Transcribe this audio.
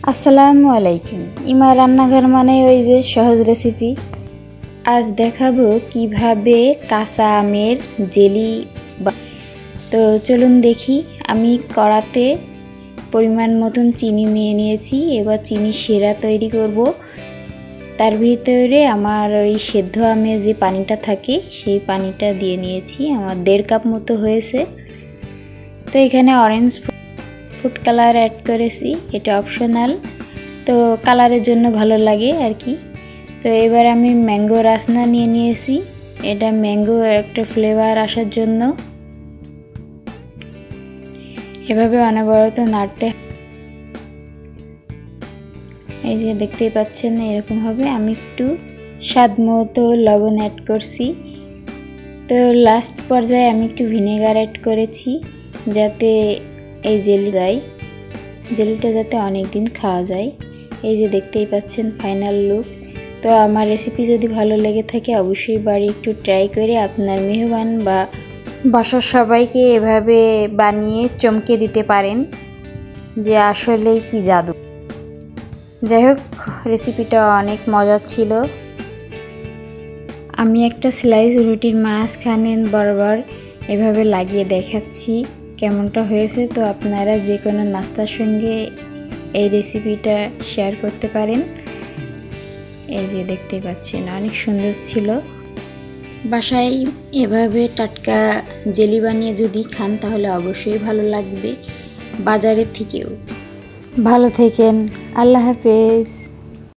আসসালামু আলাইকুম। ইমা রান্নাঘর মানে ওই যে সহজ রেসিপি। আজ দেখাবো কিভাবে কাঁচা আমের জেলি। তো চলুন দেখি। আমি কড়াতে পরিমাণ মতন চিনি নিয়ে নিয়েছি। এবার চিনি শিরা তৈরি করব। তার ভিতরে আমার ওই সেদ্ধ আমের যে পানিটা থাকে সেই পানিটা দিয়ে নিয়েছি। আমার 1.5 কাপ মতো হয়েছে। তো এখানে অরেঞ্জ ফুড কালার অ্যাড করেছি, এটা অপশনাল, তো কালারের জন্য ভালো লাগে আর কি। তো এবার আমি ম্যাঙ্গো রাসনা নিয়ে নিয়েছি, এটা ম্যাঙ্গো একটা ফ্লেভার আসার জন্য। এভাবে অনবরত নাড়তে, এই যে দেখতেই পাচ্ছেন এরকম হবে। আমি একটু স্বাদ মতো লবণ অ্যাড করছি। তো লাস্ট পর্যায়ে আমি একটু ভিনেগার অ্যাড করেছি যাতে এই জেলিটা যাতে অনেক দিন খাওয়া যায়। এই যে দেখতেই পাচ্ছেন ফাইনাল লুক। তো আমার রেসিপি যদি ভালো লেগে থাকে অবশ্যই বাড়ি একটু ট্রাই করে আপনার মেহমান বা বাসার সবাইকে এভাবে বানিয়ে চমকে দিতে পারেন যে আসলেই কি জাদু। যাই হোক, রেসিপিটা অনেক মজার ছিল। আমি একটা স্লাইস রুটির মাঝখানে বরাবর এভাবে লাগিয়ে দেখাচ্ছি কেমনটা হয়েছে। তো আপনারা যে কোনো নাস্তার সঙ্গে এই রেসিপিটা শেয়ার করতে পারেন। এই যে দেখতেই পাচ্ছেন অনেক সুন্দর ছিল। বাসায় এভাবে টাটকা জেলি বানিয়ে যদি খান তাহলে অবশ্যই ভালো লাগবে বাজারের থেকেও। ভালো থেকেন, আল্লাহ হাফেজ।